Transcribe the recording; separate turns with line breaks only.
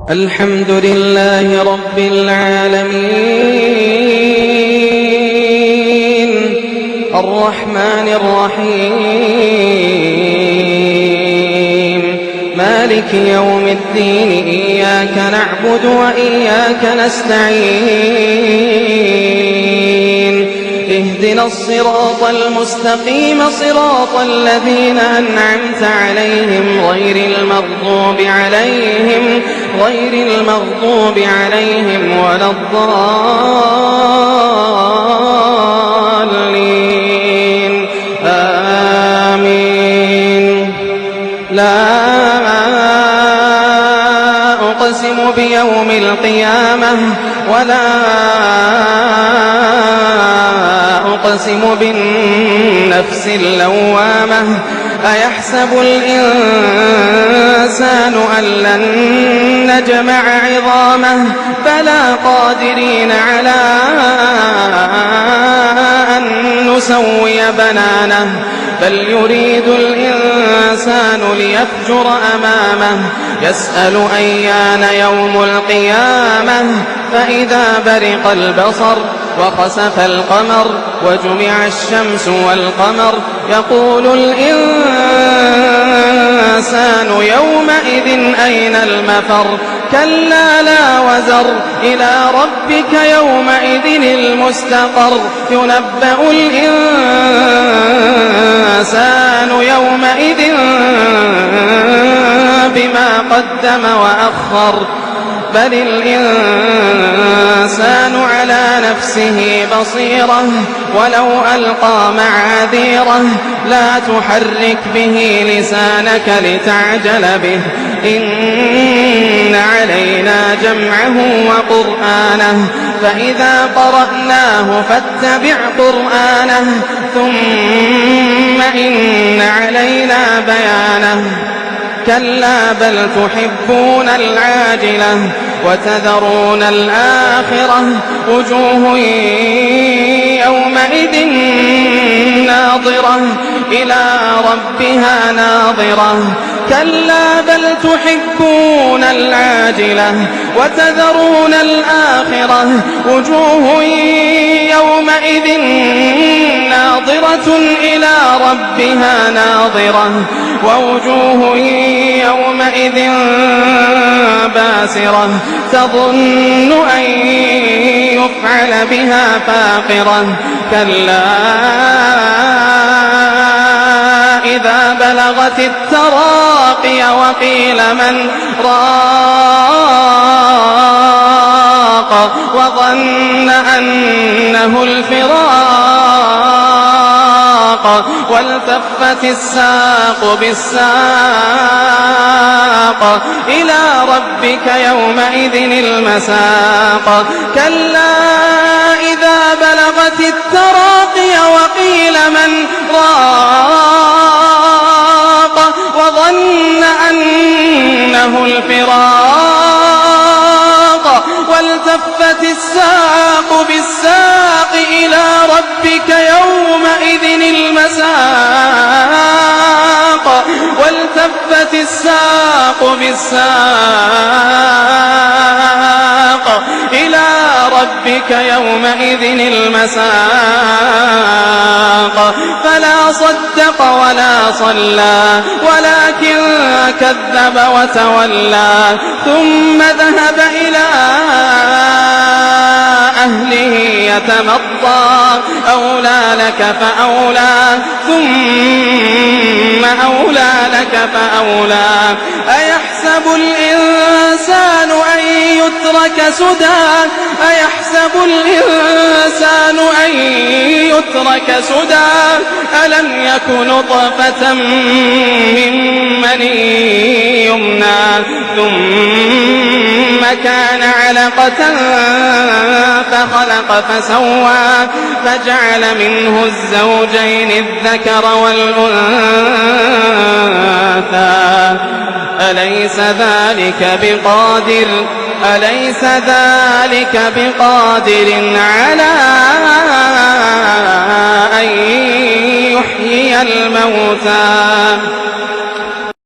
الحمد لله رب العالمين الرحمن الرحيم مالك يوم الدين إياك نعبد وإياك نستعين اهدنا الصراط المستقيم صراط الذين أنعمت عليهم غير المغضوب عليهم ولا الضالين آمين. لا أقسم بيوم القيامة ولا أقسم بالنفس اللوامة أيحسب الإنسان أن لن نجمع عظامه بلى قادرين على أن نسوي بنانه بل يريد الإنسان ليفجر أمامه يسأل أيان يوم القيامة فإذا برق البصر وخسف القمر وجمع الشمس والقمر يقول الإنسان يومئذ أين المفر كلا لا وزر إلى ربك يومئذ المستقر ينبأ الإنسان يومئذ بما قدم وأخر بل الإنسان على نفسه بصيرة ولو ألقى معاذيره لا تحرك به لسانك لتعجل به إن علينا جمعه وقرآنه فإذا قرأناه فاتبع قرآنه ثم إن علينا بيانه كلا بل تحبون العاجلة وتذرون الآخرة وجوه يومئذ ناظرة إلى ربها ناظرة كلا بل تحبون العاجلة وتذرون الآخرة وجوه يومئذ ناظرة إلى ربها ناظرة ووجوه يومئذ باسرة تظن أن يفعل بها فاقرة كلا إذا بلغت التراقي وقيل من راق وظن أنه الفراق والتفت الساق بالساق إلى ربك يومئذ المساق كلا إذا بلغت التراقي وقيل من راق وظن أنه الفراق والتفت الساق بالساق إلى ربك يومئذ المساق والتفت الساق بالساق إلى ربك يومئذ المساق فلا صدق ولا صلى ولكن كذب وتولى ثم ذهب إلى أهله يتمطى أولى لك فأولى ثم أولى لك فأولى أيحسب الإنسان أن يترك سدى أيحسب الإنسان أن يترك سدى ألم يك نطفة من مني يمنى ثم كان علقة فخلق فسوى فجعل منه الزوجين الذكر والأنثى أليس ذلك بقادر على أن يحيي الموتى